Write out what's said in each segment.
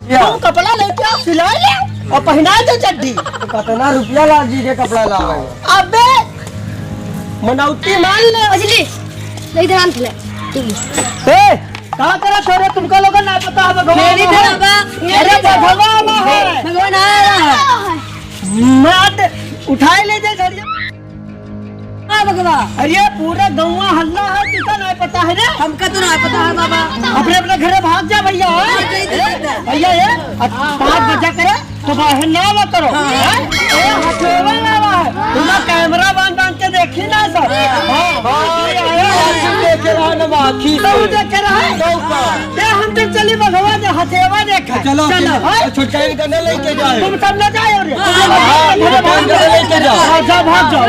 तुम कपड़ा लेके आओ, सिलाई ले और पहना दो चड्डी। कितना रुपया ला जी के कपड़ा लावे? अबे मनौती मान ले। अजली नहीं ध्यान ले कहाँ करा छोरे, तुमको लोगों ना पता है भगवान अरे भगवान है, भगवान आया है। मत उठाए ले जाए झड़िया। भगवान अरे पूरा गौवा हल्ला है, तुझको नहीं पता है रे? हमका तो नहीं पता है बाबा। अपने अपने घरे भाग जा भैया। भैया ये 5 बजे करे तो बाहर ना मत करो। हथेवा लावा है, तुम्हारा कैमरा बांध के देखी ना सब। देखे रहा ना बाकी तो देखे रहा हम तो चली भगवान जो हथेवा देखा। चलो छुटकारा करने लेके जाए। तुम सब न जाओ रे, लेके जाओ। जाओ भाग जाओ,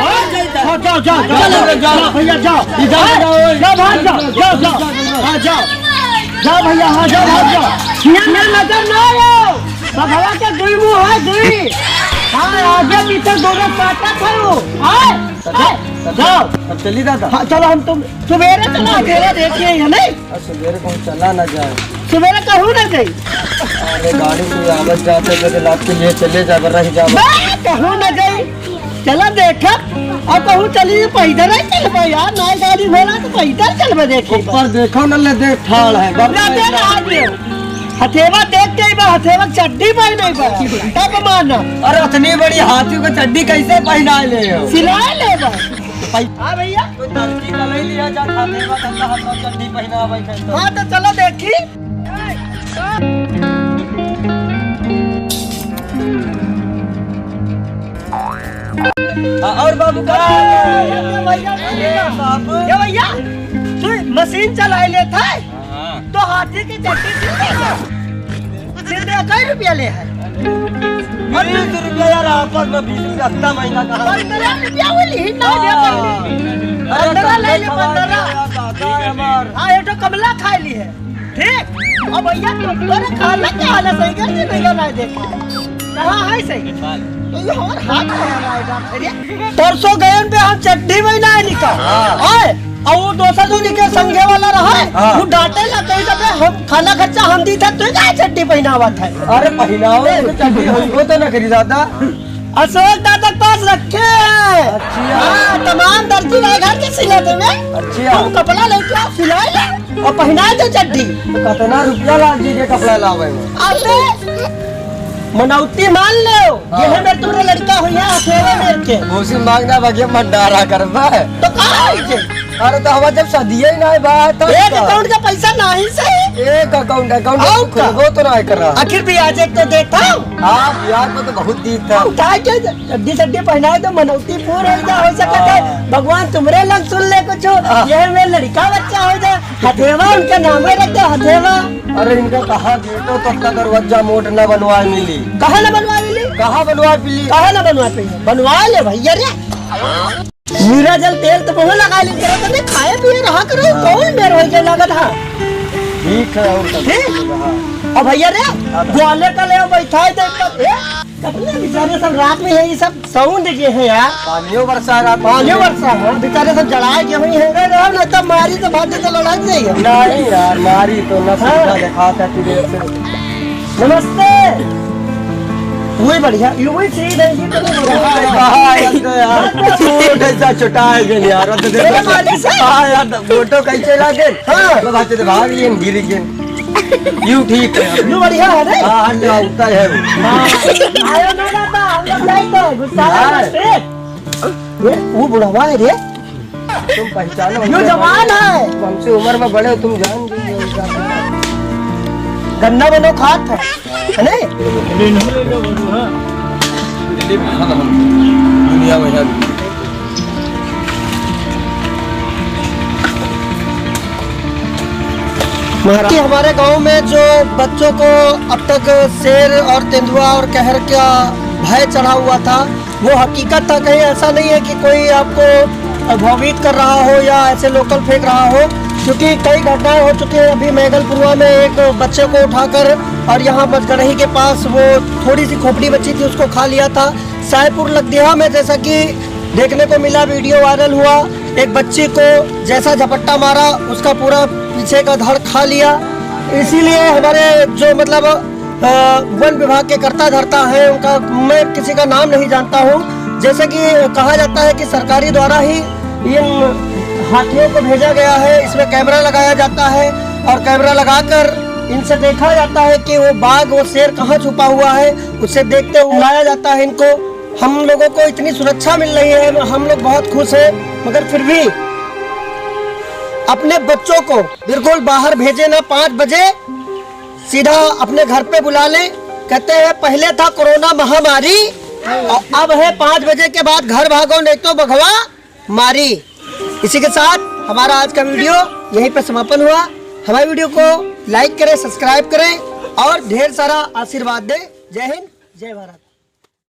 जाओ जाओ जाओ भैया जाओ, जाओ भाग जाओ, जाओ जाओ हाँ जाओ जाओ भैया, हाँ जाओ भाग जाओ। यहाँ नजर ना आयो, भगवा के दुई मुँह है दुई। हाँ आगे पीछे दोनों काटा करो। जाओ अब चली दादा। हाँ चलो, हम तुम सवेरे चलो, अकेला देखिए है नहीं। सवेरे कौन चला ना जाए? सवेरे कहूँ ना गई, अरे गाड़ी से आवाज जाते थे लाभ के लिए चले जा रही जा। कहूँ ना गई, चलो देखा और कहूँ चलिए पैदल ही चल यार, नई गाड़ी घोड़ा तो पैदल चल देखो। ऊपर देखो न ले देख ठाड़ है। हथेवा देख के हथेवा चड्डी पहने तब माना। अरे इतनी बड़ी हाथी को चड्डी कैसे पहना ले? सिलाई ले हाँ भैया, लड़की का ले लिया जा चड्डी पहना। हाँ तो चलो देखी। और बाबू का भैया तू मशीन चला लेता है तो हाथी की चट्टी सीधे 1 रुपया ले है। 20 रुपया यार, आपस में 20 रुपया अगला महीना का 15 रुपया वाली ही ना दे पहले 15 ले ले 15। हाँ ये तो कमला खा ली है ठीक। अब भैया तुमने खाना क्या हाल है? सही कर नहीं ना देखा कहाँ है सही तो ये और हाथ है। परसों गए पे हम चट्टी में ना निकल और वो दूसरा जो निकल संगे वाला रहा है वो डांटे लगते हैं। हम खाना खर्चा हम दी था, तू क्या चट्टी पहनावा था? अरे पहनाओ चड्डी हमको तो न करी दादा। अशोक दादा पास रखे हैं तमाम दर्जी रहे घर के सिलाते में। तुम कपड़ा लेके आओ, सिलाई ले और पहना दो चड्डी। कितना रुपया ला जी के कपड़ा लावे? अबे मनौती मान लो, ये है मेरे तुम्हारे लड़का हुई है अकेले मेरे के। मुझसे मांगना बगे भंडारा करना है तो कहाँ है? अरे तो हमारे जब सदिया ही नहीं बात तो एक अकाउंट का पैसा नहीं सही। एक अकाउंट वो तो नहीं कर रहा। आखिर ब्याज एक तो देता हूँ। हाँ ब्याज में तो बहुत दी था। उठा के चड्डी चड्डी पहनाए तो मनौती पूर हो सकता है। भगवान तुम्हारे लग सुन ले कुछ, यह मेरा लड़का बच्चा हो जाए। हथेवा उनका नाम है रखते हथेवा। अरे इनका कहा गेटो तक का दरवाजा मोट न बनवा मिली। कहाँ न बनवा मिली? कहाँ बनवा मिली? कहाँ न बनवा मिली? बनवा ले भैया रे। मीरा जल तेल तो बहुत लगा ली करो, तो खाए पिए रहा करो। कौन मेरे हो गया लागत है? ठीक है और ठीक। और भैया रे ग्वाले का ले बैठा अपने बेचारे सब रात में है, ये सब साउंड के है यार। पानियों वर्षा रात पानियों वर्षा है, बेचारे सब जलाए के हुई है ना तो मारी तो भागे तो लड़ा जाएगा। नहीं यार मारी तो न दिखा था तुझे से। नमस्ते। वही बढ़िया यूं सी नहीं ऐसा छुटाए गए यार। हाँ यार फोटो कैसे लागे? हाँ बातें भाग लिए गिरी के यूं ठीक है, यूं बढ़िया है ना। हाँ लगता है आयो ना दादा हम लोग जाए तो गुस्सा ये वो बुढ़वा है रे, तुम पहचानो? यो जवान है, हमसे उम्र में बड़े, तुम जान गन्ना बनो खात है नहीं? दुनिया में हमारे गांव में जो बच्चों को अब तक शेर और तेंदुआ और कहर का भय चढ़ा हुआ था वो हकीकत था। कहीं ऐसा नहीं है कि कोई आपको भयभीत कर रहा हो या ऐसे लोकल फेंक रहा हो, क्योंकि कई घटनाएं हो चुकी हैं। अभी मैगलपुरवा में एक बच्चे को उठाकर और यहाँ बजगरही के पास वो थोड़ी सी खोपड़ी बच्ची थी उसको खा लिया था। सायपुर लखदिया में जैसा कि देखने को मिला, वीडियो वायरल हुआ, एक बच्ची को जैसा झपट्टा मारा उसका पूरा पीछे का धड़ खा लिया। इसीलिए हमारे जो मतलब वन विभाग के कर्ता धर्ता हैं, उनका मैं किसी का नाम नहीं जानता हूँ। जैसे कि कहा जाता है कि सरकारी द्वारा ही इन हाथियों को भेजा गया है, इसमें कैमरा लगाया जाता है और कैमरा लगाकर इनसे देखा जाता है कि वो बाघ वो शेर कहाँ छुपा हुआ है, उससे देखते हुए लाया जाता है इनको। हम लोगों को इतनी सुरक्षा मिल रही है, हम लोग बहुत खुश हैं, मगर फिर भी अपने बच्चों को बिल्कुल बाहर भेजे ना। 5 बजे सीधा अपने घर पे बुला ले। कहते हैं पहले था कोरोना महामारी और अब है 5 बजे के बाद घर भागो नहीं तो भगवा मारी। इसी के साथ हमारा आज का वीडियो यहीं पे समापन हुआ। हमारे वीडियो को लाइक करें, सब्सक्राइब करें और ढेर सारा आशीर्वाद दें। जय हिंद, जय भारत।